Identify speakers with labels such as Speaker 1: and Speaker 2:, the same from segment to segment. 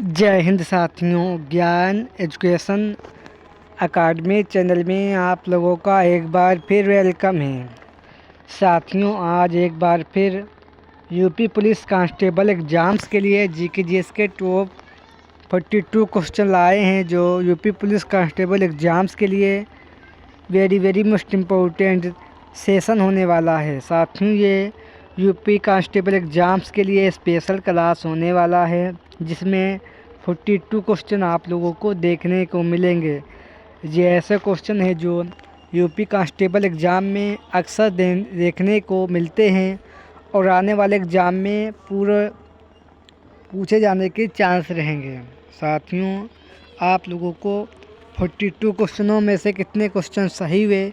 Speaker 1: जय हिंद साथियों, ज्ञान एजुकेशन अकाडमी चैनल में आप लोगों का एक बार फिर वेलकम है। साथियों, आज एक बार फिर यूपी पुलिस कांस्टेबल एग्ज़ाम्स के लिए जीके जीएस के टॉप 42 क्वेश्चन लाए हैं, जो यूपी पुलिस कांस्टेबल एग्ज़ाम्स के लिए वेरी मोस्ट इम्पोर्टेंट सेशन होने वाला है। साथियों, ये यूपी कांस्टेबल एग्ज़ाम्स के लिए स्पेशल क्लास होने वाला है, जिसमें 42 क्वेश्चन आप लोगों को देखने को मिलेंगे। ये ऐसे क्वेश्चन है जो यूपी कांस्टेबल एग्ज़ाम में अक्सर देखने को मिलते हैं और आने वाले एग्ज़ाम में पूरे पूछे जाने के चांस रहेंगे। साथियों, आप लोगों को 42 क्वेश्चनों में से कितने क्वेश्चन सही हुए,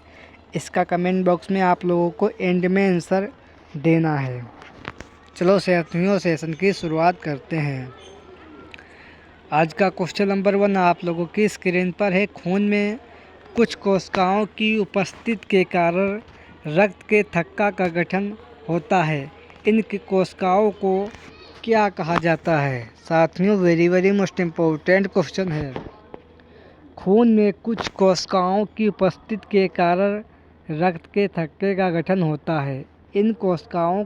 Speaker 1: इसका कमेंट बॉक्स में आप लोगों को एंड में आंसर देना है। चलो साथियों, सेशन की शुरुआत करते हैं। आज का क्वेश्चन नंबर 1 आप लोगों की स्क्रीन पर है। खून में कुछ कोशिकाओं की उपस्थिति के कारण रक्त के थक्का का गठन होता है। इन कोशिकाओं को क्या कहा जाता है? साथियों, वेरी मोस्ट इम्पोर्टेंट क्वेश्चन है। खून में कुछ कोशिकाओं की उपस्थिति के कारण रक्त के थक्के का गठन होता है। इन कोशिकाओं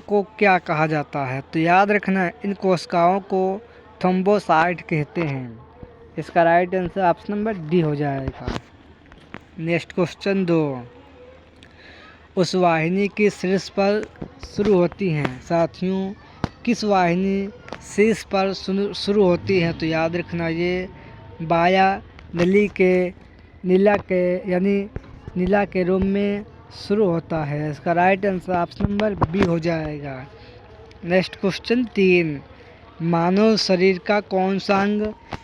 Speaker 1: को क्या कहा जाता है? तो याद रखना, इन कोशिकाओं को थ्रोम्बोसाइट कहते हैं। इसका right answer option number D हो जाएगा। नेक्स्ट क्वेश्चन 2, उस वाहिनी की शीर्ष पर शुरू होती हैं। साथियों, किस वाहिनी शीर्ष पर शुरू होती है? तो याद रखना, ये बाया नीला के रूप में शुरू होता है। इसका right answer option number B हो जाएगा। नेक्स्ट क्वेश्चन 3, मानव शरीर का कौन सा अंग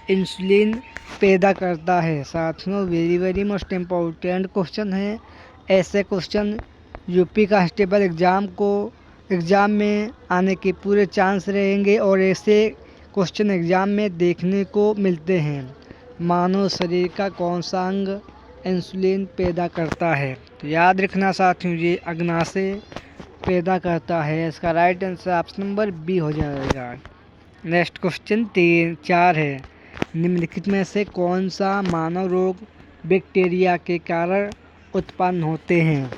Speaker 1: इंसुलिन पैदा करता है? साथियों, वेरी मोस्ट इम्पोर्टेंट क्वेश्चन है। ऐसे क्वेश्चन यूपी कांस्टेबल एग्ज़ाम में आने के पूरे चांस रहेंगे और ऐसे क्वेश्चन एग्ज़ाम में देखने को मिलते हैं। मानव शरीर का कौन सा अंग इंसुलिन पैदा करता है? तो याद रखना साथियों, ये अग्नाशय पैदा करता है। इसका right answer option number B हो जाएगा। नेक्स्ट क्वेश्चन 4 है, निम्नलिखित में से कौन सा मानव रोग बैक्टीरिया के कारण उत्पन्न होते हैं?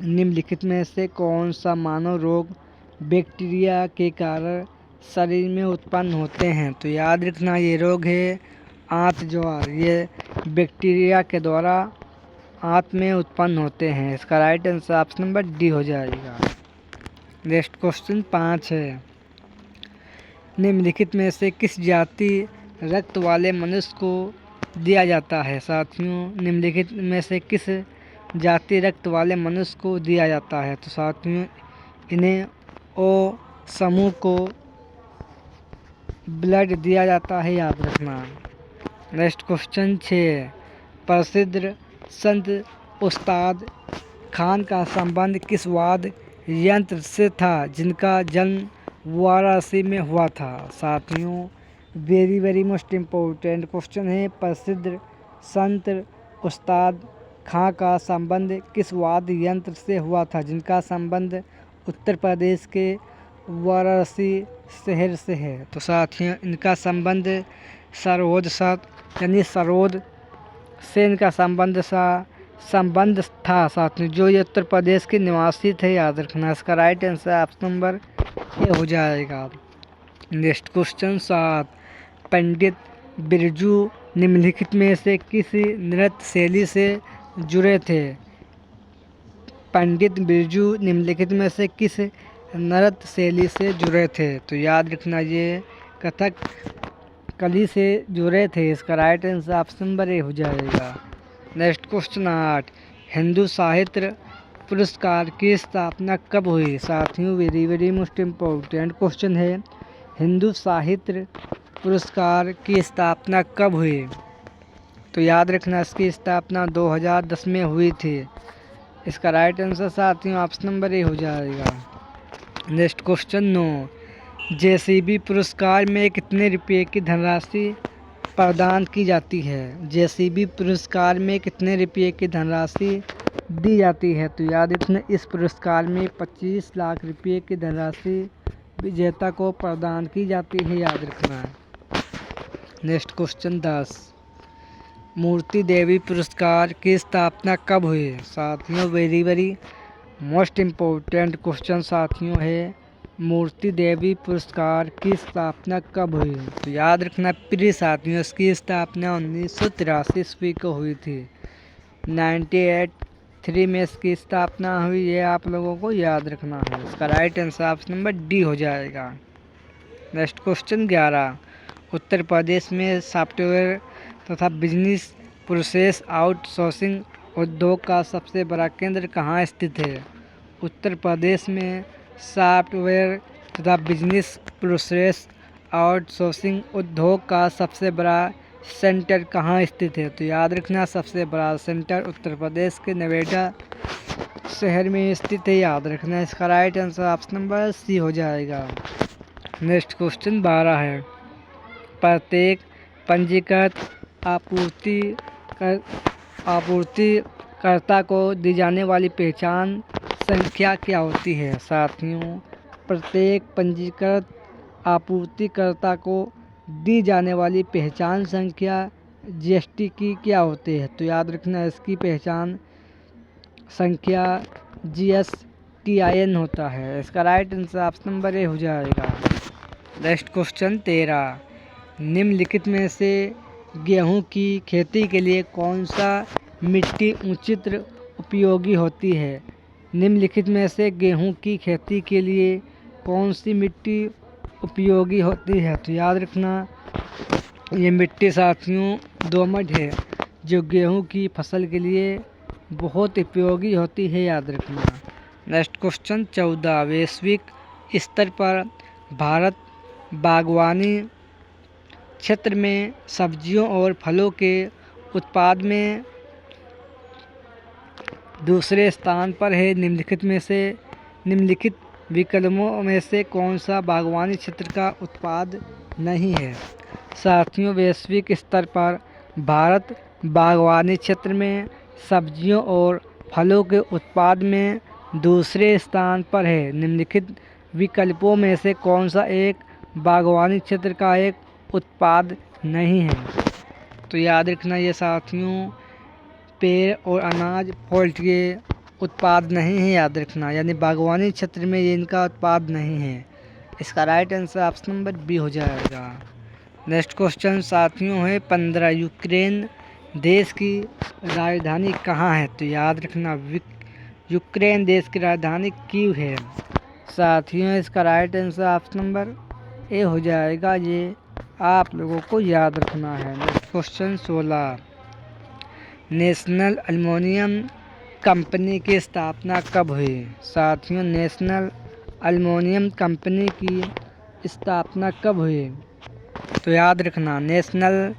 Speaker 1: निम्नलिखित में से कौन सा मानव रोग बैक्टीरिया के कारण शरीर में उत्पन्न होते हैं? तो याद रखना, ये रोग है आंत ज्वर। ये बैक्टीरिया के द्वारा आंत में उत्पन्न होते हैं। इसका right answer option number D हो जाएगा। नेक्स्ट क्वेश्चन 5 है, निम्नलिखित में से किस जाति रक्त वाले मनुष्य को दिया जाता है? साथियों, निम्नलिखित में से किस जाति रक्त वाले मनुष्य को दिया जाता है? तो साथियों, इन्हें ओ समूह को ब्लड दिया जाता है, याद रखना। नेक्स्ट क्वेश्चन 6, प्रसिद्ध संत उस्ताद खान का संबंध किस वाद्य यंत्र से था जिनका जन्म वाराणसी में हुआ था? साथियों, वेरी मोस्ट इम्पोर्टेंट क्वेश्चन है। प्रसिद्ध संत उस्ताद खां का संबंध किस वाद्य यंत्र से हुआ था जिनका संबंध उत्तर प्रदेश के वाराणसी शहर से है? तो साथियों, इनका संबंध सरोद से इनका संबंध था। साथियों, जो ये उत्तर प्रदेश के निवासी थे, याद रखना। इसका right answer option number A हो जाएगा। नेक्स्ट क्वेश्चन 7, पंडित बिरजू निम्नलिखित में से किस नृत्य शैली से जुड़े थे? पंडित बिरजू निम्नलिखित में से किस नृत्य शैली से जुड़े थे? तो याद रखना, ये कथक कली से जुड़े थे। इसका right answer option number A हो जाएगा। नेक्स्ट क्वेश्चन 8, हिंदू साहित्य पुरस्कार की स्थापना कब हुई? साथियों, वेरी मोस्ट इम्पोर्टेंट क्वेश्चन है। हिंदू साहित्य पुरस्कार की स्थापना कब हुई? तो याद रखना, इसकी स्थापना 2010 में हुई थी। इसका राइट आंसर साथियों ऑप्शन नंबर ए हो जाएगा। नेक्स्ट क्वेश्चन 9, जेसीबी पुरस्कार में कितने रुपये की धनराशि प्रदान की जाती है? जेसीबी पुरस्कार में कितने रुपये की धनराशि दी जाती है? तो याद रखना, इस पुरस्कार में 25 लाख रुपये की धनराशि विजेता को प्रदान की जाती है, याद रखना। नेक्स्ट क्वेश्चन 10, मूर्ति देवी पुरस्कार की स्थापना कब हुई? साथियों वेरी मोस्ट इम्पोर्टेंट क्वेश्चन साथियों है, मूर्ति देवी पुरस्कार की स्थापना कब हुई? तो याद रखना प्रिय साथियों, इसकी स्थापना 1983 ईस्वी को हुई थी। 1983 में इसकी स्थापना हुई, ये आप लोगों को याद रखना है। इसका right answer option number D हो जाएगा। नेक्स्ट क्वेश्चन 11, उत्तर प्रदेश में सॉफ्टवेयर तथा बिजनेस प्रोसेस आउटसोर्सिंग उद्योग का सबसे बड़ा केंद्र कहाँ स्थित है? उत्तर प्रदेश में सॉफ्टवेयर तथा बिजनेस प्रोसेस आउटसोर्सिंग उद्योग का सबसे बड़ा सेंटर कहाँ स्थित है? तो याद रखना सबसे बड़ा सेंटर उत्तर प्रदेश के नोएडा शहर में स्थित है, याद रखना। इसका right answer option number C हो जाएगा। नेक्स्ट क्वेश्चन 12 है, प्रत्येक पंजीकृत आपूर्तिकर्ता को दी जाने वाली पहचान संख्या क्या होती है? साथियों प्रत्येक पंजीकृत आपूर्तिकर्ता को दी जाने वाली पहचान संख्या जीएसटी की क्या होती है? तो याद रखना इसकी पहचान संख्या GSTIN होता है। इसका right answer option number A हो जाएगा। नेक्स्ट क्वेश्चन 13, निम्नलिखित में से गेहूं की खेती के लिए कौन सा मिट्टी उचित उपयोगी होती है? निम्नलिखित में से गेहूं की खेती के लिए कौन सी मिट्टी उपयोगी होती है? तो याद रखना ये मिट्टी साथियों दोमट है, जो गेहूं की फसल के लिए बहुत उपयोगी होती है, याद रखना। नेक्स्ट क्वेश्चन 14, वैश्विक स्तर पर भारत बागवानी क्षेत्र में सब्जियों और फलों के उत्पाद में दूसरे स्थान पर है। निम्नलिखित विकल्पों में से कौन सा बागवानी क्षेत्र का उत्पाद नहीं है? साथियों वैश्विक स्तर पर भारत बागवानी क्षेत्र में सब्जियों और फलों के उत्पाद में दूसरे स्थान पर है। निम्नलिखित विकल्पों में से कौन सा एक बागवानी क्षेत्र का एक उत्पाद नहीं है? तो याद रखना ये साथियों पेड़ और अनाज फल के उत्पाद नहीं है, याद रखना, यानी बागवानी क्षेत्र में ये इनका उत्पाद नहीं है। इसका right answer option number B हो जाएगा। नेक्स्ट क्वेश्चन साथियों है 15, यूक्रेन देश की राजधानी कहाँ है? तो याद रखना यूक्रेन देश की राजधानी कीव है। साथियों इसका right answer option number A हो जाएगा, ये आप लोगों को याद रखना है। Next question 16, national aluminium company की स्थापना कब हुई? साथियों नेशनल एल्युमिनियम कंपनी की स्थापना कब हुई? तो याद रखना नेशनल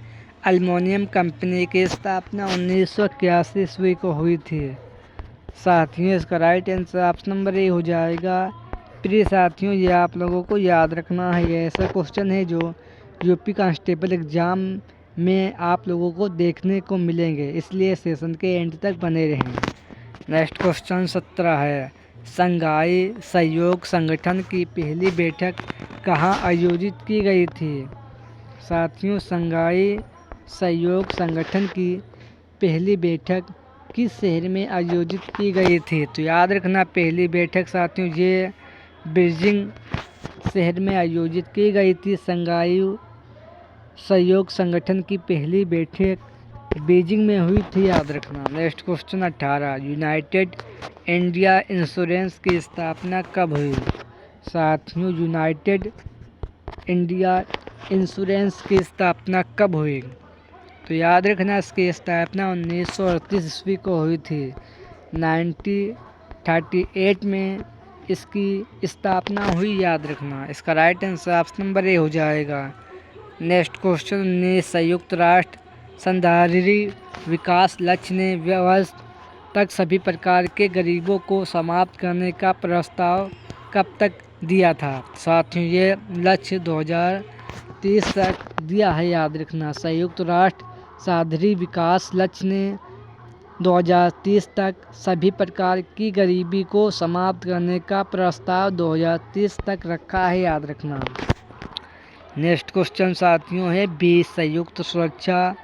Speaker 1: एल्युमिनियम कंपनी की स्थापना 1981 ईस्वी को हुई थी। साथियों इसका right answer option number A हो जाएगा। प्रिय साथियों ये आप लोगों को याद रखना है, ये ऐसा क्वेश्चन है जो यूपी कांस्टेबल एग्ज़ाम में आप लोगों को देखने को मिलेंगे, इसलिए सेशन के एंड तक बने रहें। नेक्स्ट क्वेश्चन 17 है, शंघाई सहयोग संगठन की पहली बैठक कहाँ आयोजित की गई थी? साथियों शंघाई सहयोग संगठन की पहली बैठक किस शहर में आयोजित की गई थी? तो याद रखना पहली बैठक साथियों ये बीजिंग शहर में आयोजित की गई थी। शंघाई सहयोग संगठन की पहली बैठक बीजिंग में हुई थी, याद रखना। Next question 18, United India insurance की स्थापना कब हुई? साथियों यूनाइटेड इंडिया इंश्योरेंस की स्थापना कब हुई? तो याद रखना इसकी स्थापना 1938 ईस्वी को हुई थी। 1938 में इसकी स्थापना हुई, याद रखना। इसका right answer option number A हो जाएगा। नेक्स्ट क्वेश्चन 19, संयुक्त राष्ट्र शहरी विकास लक्ष्य ने वर्ष तक सभी प्रकार के गरीबों को समाप्त करने का प्रस्ताव कब तक दिया था? साथियों ये लक्ष्य 2030 तक दिया है, याद रखना। संयुक्त राष्ट्र शहरी विकास लक्ष्य ने 2030 तक सभी प्रकार की गरीबी को समाप्त करने का प्रस्ताव 2030 तक रखा है, याद रखना। नेक्स्ट क्वेश्चन साथियों है 20 संयुक्त सुरक्षा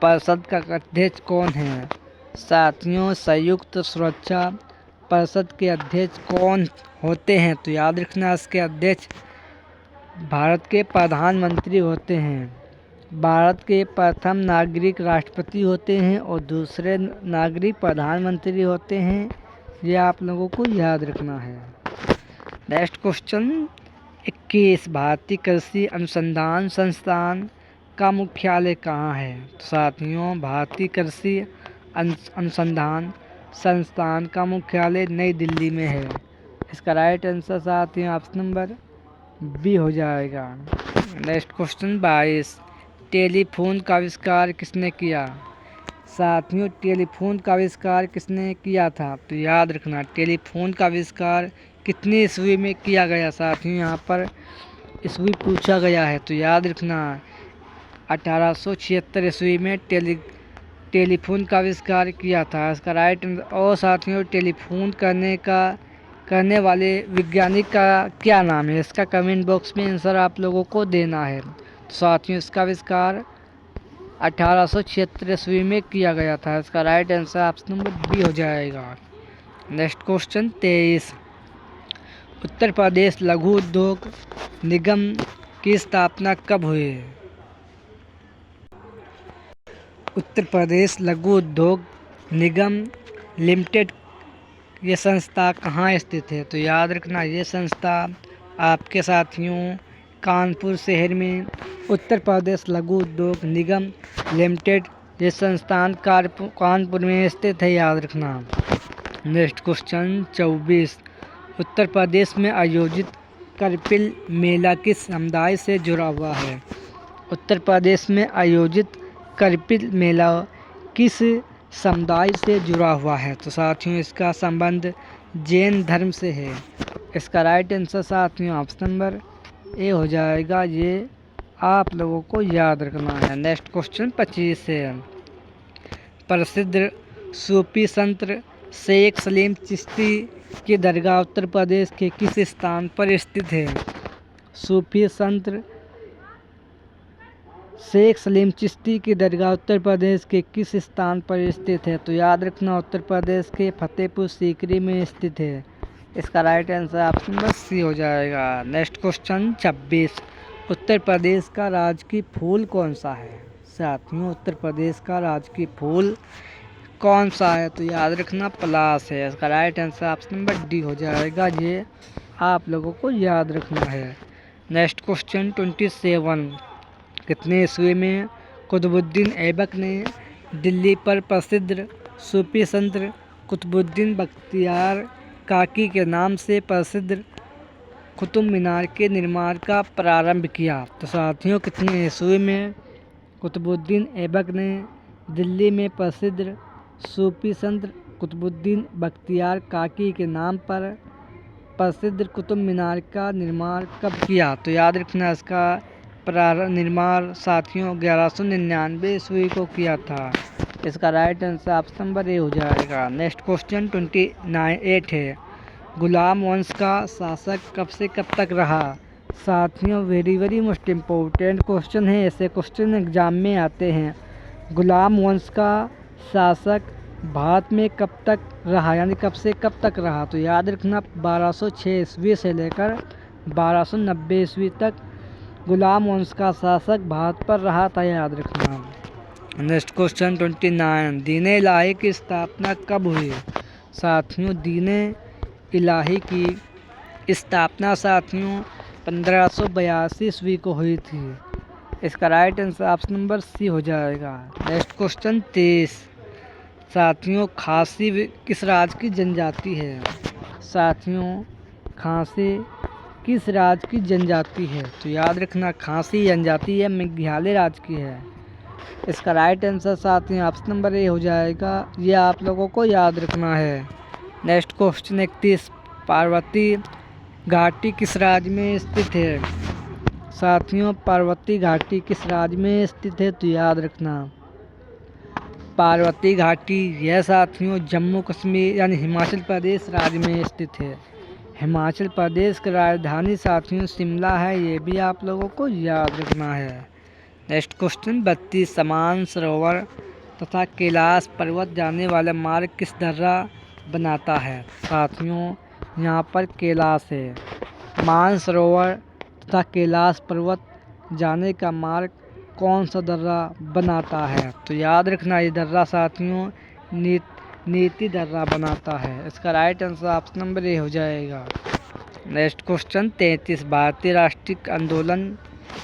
Speaker 1: परिषद का अध्यक्ष कौन है? साथियों संयुक्त सुरक्षा परिषद के अध्यक्ष कौन होते हैं? तो याद रखना इसके अध्यक्ष भारत के प्रधानमंत्री होते हैं। भारत के प्रथम नागरिक राष्ट्रपति होते हैं और दूसरे नागरिक प्रधानमंत्री होते हैं। ये आप लोगों को याद रखना है। नेक्स्ट क्वेश्चन 21 भारतीय कृषि अनुसंधान संस्थान का मुख्यालय कहाँ है? तो साथियों भारतीय कृषि अनुसंधान संस्थान का मुख्यालय नई दिल्ली में है। इसका राइट आंसर साथियों ऑप्शन नंबर बी हो जाएगा। नेक्स्ट क्वेश्चन 22 टेलीफोन का आविष्कार किसने किया? साथियों टेलीफोन का आविष्कार किसने किया था? तो याद रखना टेलीफोन का आविष्कार कितनी ईस्वी में किया गया? साथियों यहाँ पर ईस्वी पूछा गया है, तो याद रखना 1876 ईस्वी में टेलीफोन का आविष्कार किया था। इसका राइट और साथियों टेलीफोन करने वाले वैज्ञानिक का क्या नाम है? इसका कमेंट बॉक्स में आंसर आप लोगों को देना है। तो साथियों इसका आविष्कार 1876 ईस्वी में किया गया था। इसका right answer option number B हो जाएगा। नेक्स्ट क्वेश्चन 23 उत्तर प्रदेश लघु उद्योग निगम की स्थापना कब हुई? उत्तर प्रदेश लघु उद्योग निगम लिमिटेड ये संस्था कहाँ स्थित है? तो याद रखना ये संस्था आपके साथियों कानपुर शहर में उत्तर प्रदेश लघु उद्योग निगम लिमिटेड ये संस्थान कानपुर में स्थित है, याद रखना। नेक्स्ट क्वेश्चन 24 उत्तर प्रदेश में आयोजित करपिल मेला किस समुदाय से जुड़ा हुआ है? उत्तर प्रदेश में आयोजित करपिल मेला किस समुदाय से जुड़ा हुआ है? तो साथियों इसका संबंध जैन धर्म से है। इसका राइट आंसर साथियों ऑप्शन नंबर ए हो जाएगा। ये आप लोगों को याद रखना है। नेक्स्ट क्वेश्चन 25 है प्रसिद्ध सूफी संत शेख सलीम चिश्ती की दरगाह उत्तर प्रदेश के किस स्थान पर स्थित है? सूफी संत शेख सलीम चिश्ती की दरगाह उत्तर प्रदेश के किस स्थान पर स्थित है? तो याद रखना उत्तर प्रदेश के फतेहपुर सीकरी में स्थित है। इसका right answer option number C हो जाएगा। नेक्स्ट क्वेश्चन 26 उत्तर प्रदेश का राजकीय फूल कौन सा है? साथियों उत्तर प्रदेश का राजकीय फूल कौन सा है? तो याद रखना पलाश है। इसका right answer option number D हो जाएगा। ये आप लोगों को याद रखना है। नेक्स्ट क्वेश्चन 27 कितने ईस्वी में कुतुबुद्दीन ऐबक ने दिल्ली पर प्रसिद्ध सूफी संत कुतुबुद्दीन बख्तियार काकी के नाम से प्रसिद्ध कुतुब मीनार के निर्माण का प्रारंभ किया? तो साथियों कितने ईस्वी में कुतुबुद्दीन ऐबक ने दिल्ली में प्रसिद्ध सूफी संत कुतुबुद्दीन बख्तियार काकी के नाम पर प्रसिद्ध कुतुब मीनार का निर्माण कब किया? तो याद रखना इसका निर्माण साथियों 1199 ईस्वी को किया था। इसका right answer option number A हो जाएगा। नेक्स्ट क्वेश्चन 28 है गुलाम वंश का शासक कब से कब तक रहा? साथियों वेरी मोस्ट इम्पोर्टेंट क्वेश्चन है। ऐसे क्वेश्चन एग्जाम में आते हैं। गुलाम वंश का शासक भारत में कब तक रहा, यानी कब से कब तक रहा? तो याद रखना 1206 ईस्वी से लेकर 1290 ईस्वी तक गुलाम वंश का शासक भारत पर रहा था, याद रखना। नेक्स्ट क्वेश्चन 29 दीन इलाही की स्थापना कब हुई? साथियों दीन इलाही की स्थापना साथियों 1582 ईस्वी को हुई थी। इसका right answer option number C हो जाएगा। नेक्स्ट क्वेश्चन 30 साथियों खासी किस राज्य की जनजाति है? साथियों खासी किस राज्य की जनजाति है? तो याद रखना खासी जनजाति है मेघालय राज्य की है। इसका राइट आंसर साथियों ऑप्शन नंबर ए हो जाएगा। ये आप लोगों को याद रखना है। नेक्स्ट क्वेश्चन 31 पार्वती घाटी किस राज्य में स्थित है? साथियों पार्वती घाटी किस राज्य में स्थित है? तो याद रखना पार्वती घाटी यह साथियों जम्मू कश्मीर यानी हिमाचल प्रदेश राज्य में स्थित है। हिमाचल प्रदेश की राजधानी साथियों शिमला है, ये भी आप लोगों को याद रखना है। नेक्स्ट क्वेश्चन 32 समान सरोवर तथा कैलाश पर्वत जाने वाला मार्ग किस दर्रा बनाता है? साथियों यहाँ पर कैलाश है। मानसरोवर तथा कैलाश पर्वत जाने का मार्ग कौन सा दर्रा बनाता है? तो याद रखना ये दर्रा साथियों नीति दर्रा बनाता है। इसका right answer option number A हो जाएगा। नेक्स्ट क्वेश्चन 33 भारतीय राष्ट्रीय आंदोलन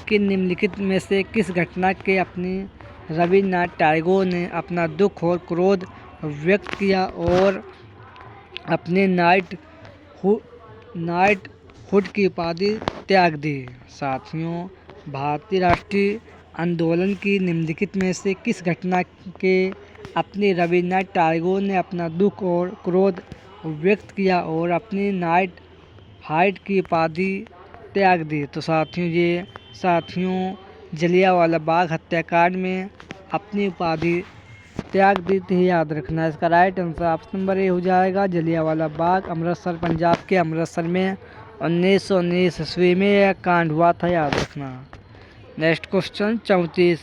Speaker 1: की निम्नलिखित में से किस घटना के अपने रविन्द्रनाथ टैगोर ने अपना दुख और क्रोध व्यक्त किया और अपने नाइटहुड की उपाधि त्याग दी? साथियों भारतीय राष्ट्रीय आंदोलन की निम्नलिखित में से किस घटना के अपने रविन्द्रनाथ टैगोर ने अपना दुख और क्रोध व्यक्त किया और अपनी नाइटहुड की उपाधि त्याग दी? तो साथियों जलियांवाला बाग हत्याकांड में अपनी उपाधि त्याग दी थी, याद रखना। इसका right answer option number A हो जाएगा। जलियांवाला बाग अमृतसर पंजाब के अमृतसर में 1919 ईस्वी में यह कांड हुआ था, याद रखना। नेक्स्ट क्वेश्चन 34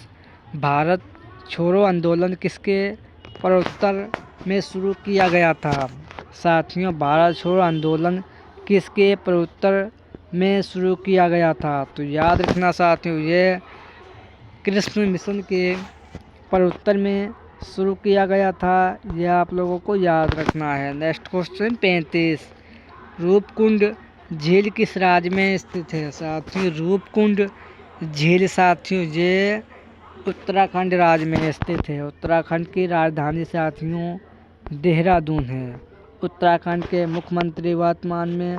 Speaker 1: भारत छोड़ो आंदोलन किसके प्रत्युत्तर में शुरू किया गया था? साथियों भारत छोड़ो आंदोलन किसके प्रत्युत्तर में शुरू किया गया था? तो याद रखना साथियों ये कृष्ण मिशन के प्रत्युत्तर में शुरू किया गया था, यह आप लोगों को याद रखना है। नेक्स्ट क्वेश्चन 35 रूपकुंड झील किस राज्य में स्थित है? साथियों रूपकुंड झील साथियों ये उत्तराखंड राज्य में स्थित है। उत्तराखंड की राजधानी साथियों देहरादून है। उत्तराखंड के मुख्यमंत्री वर्तमान में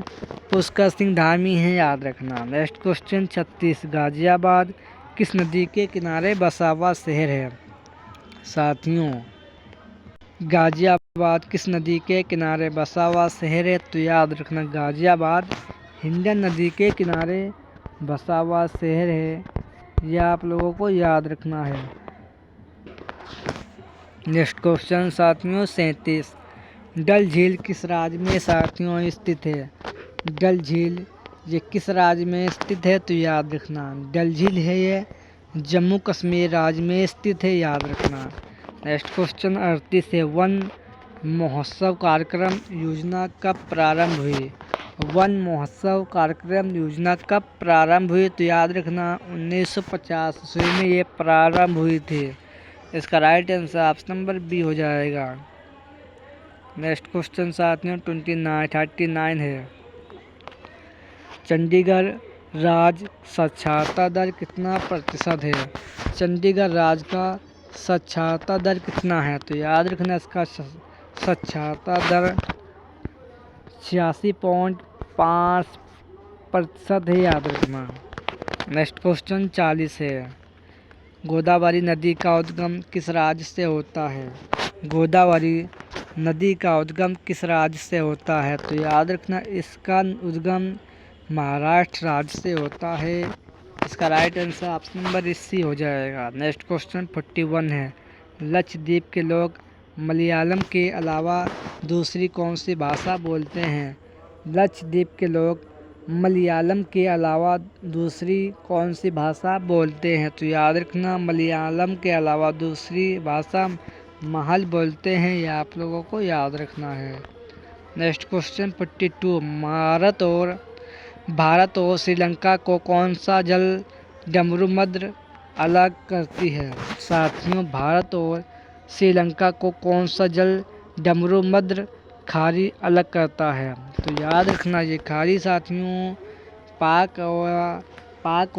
Speaker 1: पुष्कर सिंह धामी हैं, याद रखना। नेक्स्ट क्वेश्चन 36 गाजियाबाद किस नदी के किनारे बसा हुआ शहर है? साथियों गाजियाबाद किस नदी के किनारे बसा हुआ शहर है? तो याद रखना गाजियाबाद हिंडन नदी के किनारे बसा हुआ शहर है, यह आप लोगों को याद रखना है। नेक्स्ट क्वेश्चन साथियों 37 डल झील किस राज्य में साथियों स्थित है? डल झील ये किस राज्य में स्थित है? तो याद रखना डल झील है ये जम्मू कश्मीर राज्य में स्थित है, याद रखना। नेक्स्ट क्वेश्चन 38 है वन महोत्सव कार्यक्रम योजना कब प्रारंभ हुई? वन महोत्सव कार्यक्रम योजना कब प्रारंभ हुई? तो याद रखना 1950 ईस्वी में ये प्रारंभ हुई थी। इसका right answer option number B हो जाएगा। नेक्स्ट क्वेश्चन साथियों 39 है चंडीगढ़ राज्य साक्षरता दर कितना प्रतिशत है? चंडीगढ़ राज्य का साक्षरता दर कितना है? तो याद रखना इसका साक्षरता दर 86.5% है, याद रखना। नेक्स्ट क्वेश्चन 40 है गोदावरी नदी का उद्गम किस राज्य से होता है? गोदावरी नदी का उद्गम किस राज्य से होता है? तो याद रखना इसका उद्गम महाराष्ट्र राज्य से होता है। इसका right answer option number C हो जाएगा। नेक्स्ट क्वेश्चन 41 है लक्षद्वीप के लोग मलयालम के अलावा दूसरी कौन सी भाषा बोलते हैं? लक्षद्वीप के लोग मलयालम के अलावा दूसरी कौन सी भाषा बोलते हैं? तो याद रखना मलयालम के अलावा दूसरी भाषा महल बोलते हैं, यह आप लोगों को याद रखना है। नेक्स्ट क्वेश्चन 42 भारत और श्रीलंका को कौन सा जल डमरू मध्य अलग करती है? साथियों भारत और श्रीलंका को कौन सा जल डमरू मध्य खाड़ी अलग करता है? तो याद रखना ये खाड़ी साथियों पाक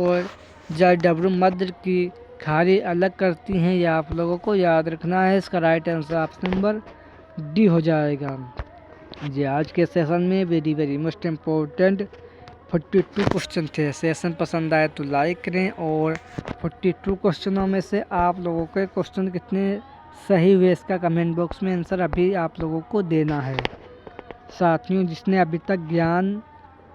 Speaker 1: और जल डमरू मध्य की खाड़ी अलग करती हैं, यह आप लोगों को याद रखना है। इसका right answer option number D हो जाएगा। जी आज के सेशन में वेरी मोस्ट इम्पोर्टेंट 42 क्वेश्चन थे। सेशन पसंद आए तो लाइक करें और 42 क्वेश्चनों में से आप लोगों के क्वेश्चन कितने सही हुए इसका कमेंट बॉक्स में आंसर अभी आप लोगों को देना है। साथियों जिसने अभी तक ज्ञान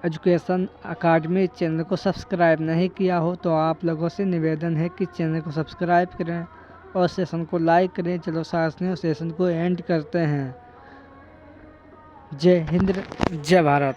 Speaker 1: एजुकेशन अकाडमी चैनल को सब्सक्राइब नहीं किया हो तो आप लोगों से निवेदन है कि चैनल को सब्सक्राइब करें और सेशन को लाइक करें। चलो साथियों सेशन को एंड करते हैं। जय हिंद, जय भारत।